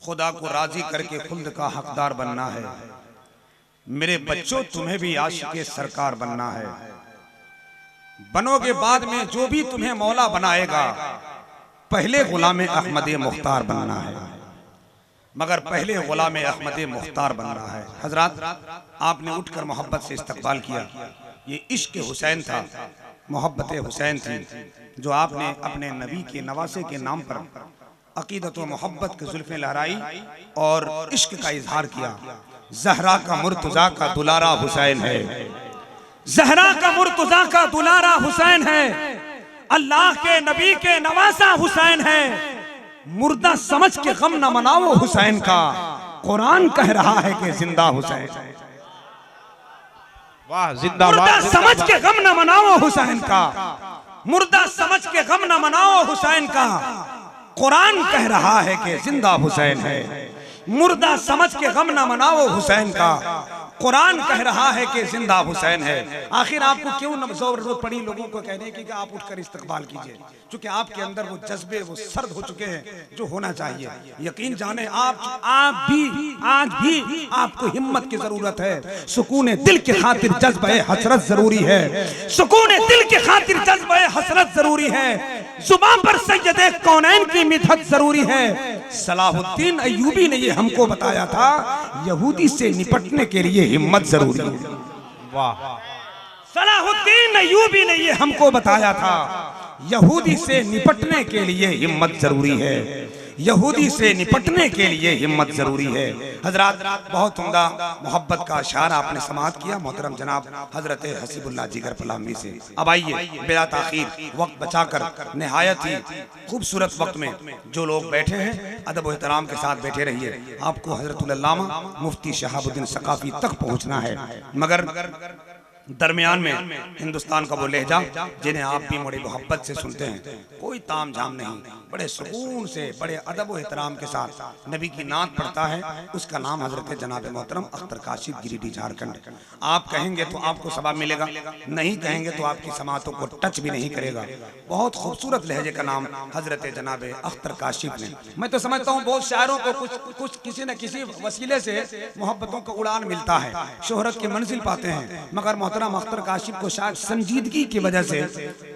खुदा को राजी करके खुल्द का हकदार बनना है। मेरे बच्चों तुम्हें भी आशिक़े सरकार बनना है। बनोगे बाद में जो भी तुम्हें मौला बनाएगा, पहले गुलाम अहमद मुख्तार बनना है, मगर पहले गुलाम अहमद मुख्तार बनना है। हजरात, आपने उठकर मोहब्बत से इस्तकबाल किया। ये इश्क हुसैन था, मोहब्बत हुसैन थी, जो आपने अपने नबी के नवासे के नाम पर अकीदत व मोहब्बत की जुल्फें लहराई और इश्क का इजहार किया। ज़हरा का मुर्तज़ा का दुलारा हुसैन है, ज़हरा का मुर्तज़ा का दुलारा हुसैन है, अल्लाह के नबी के नवासा हुसैन है। मुर्दा समझ के गम न मनाओ हुसैन का, कुरान कह रहा है कि जिंदा हुसैन। वाह, जिंदाबाद। मुर्दा समझ के गम न मनाओ हुसैन का, मुर्दा समझ के गम न मनाओ हुसैन का, कुरान कह रहा है कि जिंदा हुसैन है। मुर्दा समझ के गम न मनाओ हुसैन का, कुरान कह रहा है कि जिंदा हुसैन है। आखिर आपको क्यों जरूरत पड़ी लोगों को कहने की कि आप उठकर इस्तकबाल कीजिए, क्योंकि आपके अंदर वो जज्बे वो सर्द हो चुके हैं जो होना चाहिए। यकीन जाने आप भी आज भी आपको हिम्मत की जरूरत है। सुकून दिल के खातिर जज्बे हसरत जरूरी है, सुकून दिल के खातिर जज्बे हसरत जरूरी है। जुबान पर सैयदे कौनैन की मिदहत जरूरी है। सलाहुद्दीन अय्यूबी ने ये हमको बताया था, यहूदी से निपटने के लिए हिम्मत जरूरी है। वाह, सलाहुद्दीन अय्यूबी ने ये हमको बताया था, यहूदी से निपटने के लिए हिम्मत जरूरी है, यहूदी से निपटने के लिए हिम्मत जरूरी है। हजरात, बहुत उम्दा मोहब्बत का इशारा आपने समाअत किया मोहतरम जनाब हजरत हसीबुल्लाह जिगर पलामी से। अब आइए बिला ताखीर वक्त बचाकर निहायत ही खूबसूरत वक्त में जो लोग बैठे हैं अदब व एहतराम के साथ बैठे रहिए। आपको हजरतुल अल्लामा मुफ्ती शहाबुद्दीन सकाफी तक पहुँचना है, मगर दरमियान में हिंदुस्तान का वो लहजा जिन्हें आप भी बड़ी मोहब्बत से सुनते हैं, कोई ताम झाम नहीं, बड़े सुकून से बड़े अदब व एहतराम के साथ नबी की नात पढ़ता है, उसका नाम हजरत जनाब मोहतरम अख्तर काशिफ गिरिडीह झारखंड। आप कहेंगे तो आपको सवाब मिलेगा, नहीं कहेंगे तो आपकी समातों को टच भी नहीं करेगा। बहुत खूबसूरत लहजे का नाम हजरत जनाब अख्तर काशिफ ने। मैं तो समझता हूँ बहुत शायरों को कुछ किसी न किसी वसीले से मोहब्बतों का उड़ान मिलता है, शोहरत की मंजिल पाते हैं, मगर मोहतरम अख्तर काशिफ को शायद संजीदगी की वजह से,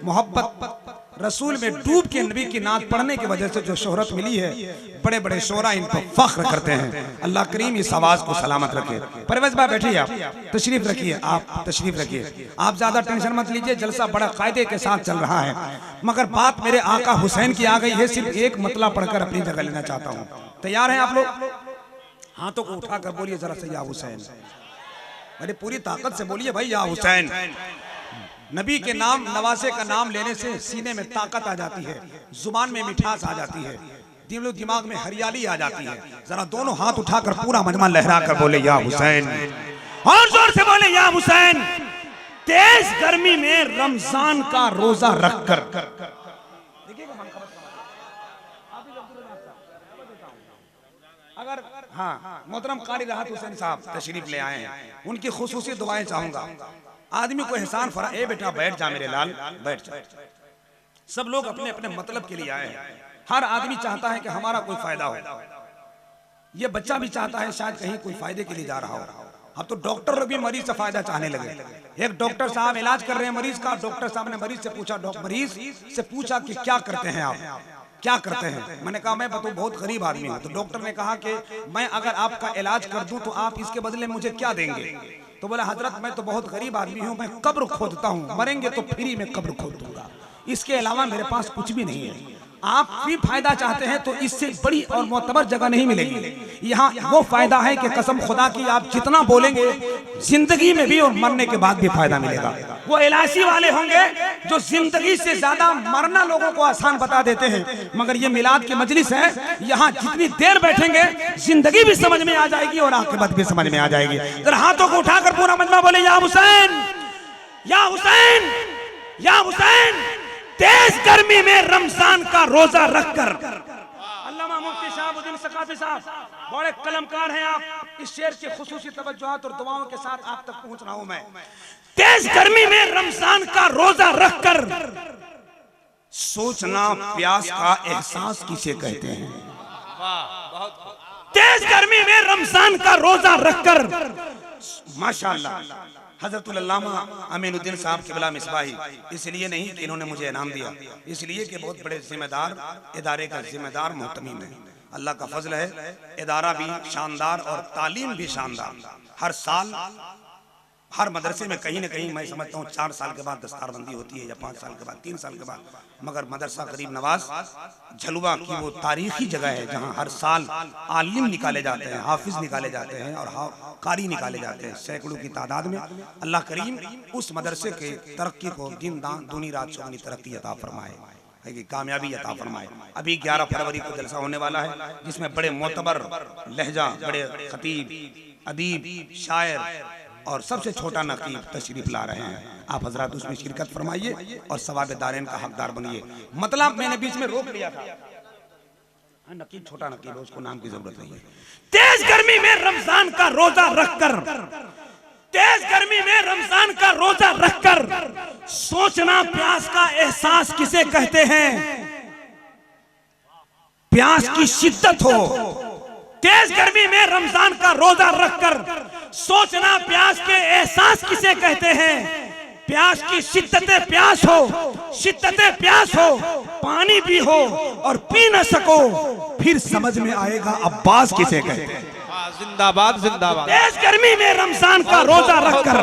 मोहब्बत रसूल में डूब के नबी की नात पढ़ने की वजह से जो शोहरत मिली है, बड़े बड़े शोरा इन पर फख्र करते हैं। अल्लाह करीम इस आवाज को सलामत रखे। परवेज भाई बैठिए, आप तशरीफ रखिए, आप तशरीफ रखिए। आप ज्यादा टेंशन मत लीजिए, जलसा बड़ा कायदे के साथ चल रहा है, मगर बात मेरे आका हुसैन की आ गई है। सिर्फ एक मतला पढ़कर अपनी जगह लेना चाहता हूँ। तैयार हैं आप लोग? हाथों को उठाकर बोलिए जरा से, या हुसैन। अरे पूरी ताकत से बोलिए भाई, या हुसैन। नबी के नाम नवासे का नाम लेने से सीने में ताकत आ जाती है, जुबान में मिठास आ जाती है, दिलो दिमाग में हरियाली आ जाती है। जरा दोनों हाथ उठाकर पूरा मजमा लहरा कर बोले या हुसैन, और जोर से बोले या हुसैन। तेज गर्मी में रमजान का रोजा रखकर, अगर हाँ मोहतरम कारी राहत हुसैन साहब तशरीफ ले आए हैं, उनकी खुसूसी दुआएं चाहूंगा। आदमी को एहसान फरा, ए बेटा बैठ जा मेरे लाल, बैठ जा। सब लोग अपने अपने मतलब के लिए आए हैं। हर आदमी चाहता है कि हमारा कोई फायदा हो। ये बच्चा भी चाहता है शायद कहीं कोई फायदे के लिए जा रहा हो। अब तो डॉक्टर लोग भी मरीज से फायदा चाहने लगे। एक डॉक्टर साहब इलाज कर रहे हैं मरीज का, डॉक्टर साहब ने मरीज से पूछा, मरीज से पूछा कि क्या करते हैं आप, क्या करते हैं? मैंने कहा मैं बहुत गरीब आदमी हूँ। तो डॉक्टर ने कहा कि मैं अगर आपका इलाज कर दूं तो आप इसके बदले मुझे क्या देंगे? तो बोला हजरत मैं तो बहुत गरीब आदमी हूँ, मैं कब्र खोदता हूँ, मरेंगे तो फ्री में कब्र खोद दूंगा, इसके अलावा मेरे पास कुछ भी नहीं है। आप भी फायदा चाहते हैं तो इससे बड़ी और मोतबर जगह नहीं मिलेगी। यहाँ वो फायदा है कि कसम खुदा की आप जितना बोलेंगे जिंदगी में भी और मरने के बाद भी फायदा मिलेगा। वो एलआईसी वाले होंगे जो जिंदगी से ज्यादा मरना लोगों को आसान बता देते हैं, मगर ये मिलाद की मजलिस है, यहाँ जितनी देर बैठेंगे जिंदगी भी समझ में आ जाएगी और आखिरत भी समझ में आ जाएगी। जरा हाथों को उठाकर पूरा मजमा बोले या हुसैन, या हुसैन, या हुसैन। तेज गर्मी में रमजान का रोजा रखकर, अल्लामा मुफ्ती शहाबुद्दीन सकाफी साहब बड़े कलमकार हैं आप, इस शेर की खुसूसी तवज्जुहात और दुआओं के साथ आप तक पहुंच रहा हूं मैं। तेज गर्मी में रमजान का रोजा रखकर सोचना प्यास का एहसास किसे कहते हैं? तेज गर्मी में रमजान का रोजा रखकर माशाअल्लाह हजरतुल अल्लामा अमीनुद्दीन साहब क़िबला मिसबाही, इसलिए नहीं कि इन्होंने मुझे इनाम दिया, इसलिए कि बहुत बड़े जिम्मेदार इदारे का जिम्मेदार मोहतमीम है। अल्लाह का फजल है, इदारा भी शानदार और तालीम भी शानदार। हर साल हर मदरसे में कहीं ना कहीं मैं समझता हूँ 4 साल के बाद दस्तारबंदी होती है या 5 साल के बाद, 3 साल के बाद, मगर मदरसा गरीब नवाज झलुआ की वो तारीखी जगह है जहाँ हर साल आलिम निकाले जाते हैं, हाफिज निकाले जाते हैं और कारी निकाले जाते हैं सैकड़ों की तादाद में। अल्लाह करीम उस मदरसे के तरक्की को दिन दान दूनी रात चौगनी तरक्की अता फरमाए, कामयाबी अता फरमाए। अभी 11 फरवरी को जलसा होने वाला है जिसमें बड़े मोतबर लहजा, बड़े खतीब, अदीब, शायर और सबसे छोटा नकीब तशरीफ ला रहे हैं। आप हजरात उसमें शिरकत फरमाइए और सवाब दारेन का हकदार बनिए। मतलब मैंने बीच में रोक लिया था, नकीब छोटा नकीब है, उसको नाम की जरूरत नहीं है। तेज गर्मी में रमजान का रोजा रखकर, तेज गर्मी में रमजान का रोजा रखकर सोचना प्यास का एहसास किसे कहते हैं। प्यास की शिद्दत हो, तेज गर्मी में रमजान का रोजा रखकर सोचना प्यास के एहसास किसे कहते हैं। प्यास की शिद्दत प्यास हो, शिद्दत प्यास हो, पानी भी हो और पी न सको, फिर समझ में आएगा अब्बास किसे कहते हैं। जिंदाबाद जिंदाबाद। तेज गर्मी में रमजान का रोजा रखकर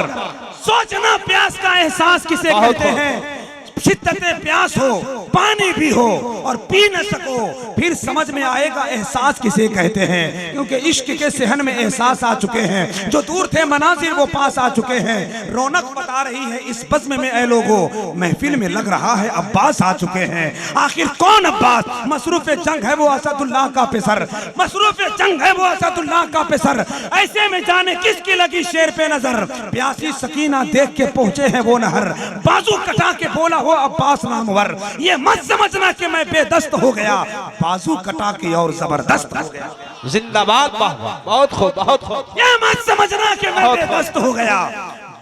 सोचना प्यास का एहसास किसे कहते हैं। शिद्दत प्यास हो, पानी भी हो और पी न सको, फिर समझ में आएगा एहसास किसे कहते हैं। क्योंकि इश्क के सहन में एहसास आ चुके हैं, जो दूर थे मनाजिर वो पास आ चुके हैं। रौनक बता रही है इस बज़्म में ऐ लोगों, महफिल में लग रहा है अब्बास आ चुके हैं। आखिर कौन अब्बास? मसरूफ जंग है वो असदुल्लाह का पेसर, मसरूफ जंग है वो असदुल्लाह का पेसर। ऐसे में जाने किसकी लगी शेर पे नजर। प्यासी सकीना देख के पहुंचे हैं वो नहर, बाजू कटा के बोला अब्बास नामवर। ये मत समझना कि मैं बेदस्त हो गया, बाजू कटा के और जबरदस्त हो गया। जिंदाबाद, बहुत खूब बहुत खूब। ये मत समझना कि मैं बेदस्त हो गया,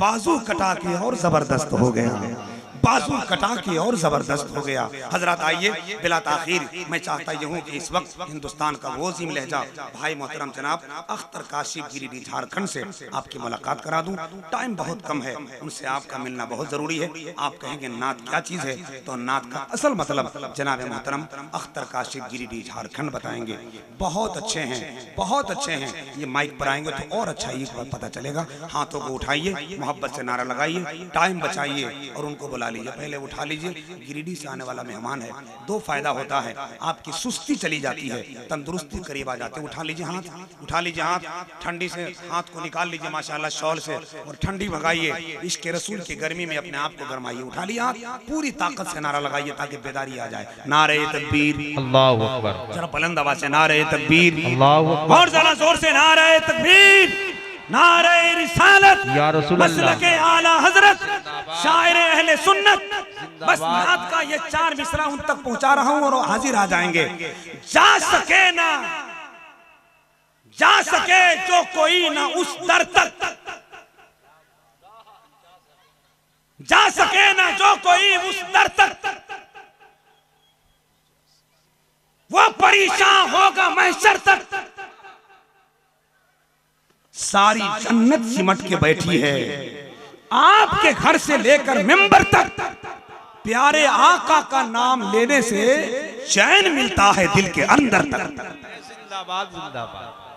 बाजू कटा के और जबरदस्त हो गया, बाजू कटा के और जबरदस्त हो गया। हजरत आइए बिला ताखीर, मैं चाहता यह हूँ कि इस वक्त हिंदुस्तान का वो अजीम लहजा भाई मोहतरम जनाब अख्तर काशिफ गिरिडीह झारखंड से आपकी मुलाकात करा दूं। टाइम बहुत कम है, उनसे आपका मिलना बहुत जरूरी है। आप कहेंगे नात क्या चीज है, तो नात का असल मतलब जनाब मोहतरम अख्तर काशिफ गिरिडीह झारखंड बताएंगे। बहुत अच्छे हैं, बहुत अच्छे हैं। ये माइक पर आएंगे तो और अच्छा ही पता चलेगा। हाथों को उठाइए, मोहब्बत से नारा लगाइए, टाइम बचाइए और उनको बुला लीजिए। पहले उठा लीजिए, गिरिडीह से आने वाला मेहमान है। 2 फायदा होता है, आपकी सुस्ती चली जाती है, तंदुरुस्ती करीब आ जाते। उठा लीजिए हाथ, उठा लीजिए हाथ, ठंडी से हाथ को निकाल लीजिए माशाल्लाह शॉल से और ठंडी भगाइए। इश्क रसूल की गर्मी में अपने आप को गरमाइए। उठा लिया हाथ, पूरी ताकत से नारा लगाइए ताकि बेदारी आ जाए। नारे तकबीर, अल्लाहु अकबर। जरा बुलंद आवाज से नारे तकबीर, अल्लाहु अकबर। और जरा जोर से नारे तकबीर, नारे रिसालत, या रसूल अल्लाह, मसलके आला हजरत, शायर अहले सुन्नत। बस नात का ये 4 मिसरा उन तक पहुंचा रहा हूं और हाजिर आ जाएंगे। जा सके ना, जा सके जो कोई ना उस दर तक, जा सके ना जो कोई उस दर तक, वो परेशान होगा महशर तक। सारी जन्नत सिमट के बैठी है, आपके घर से लेकर मिंबर तक। प्यारे आका का नाम लेने से चैन मिलता है दिल के अंदर तक। जिंदाबाद जिंदाबाद।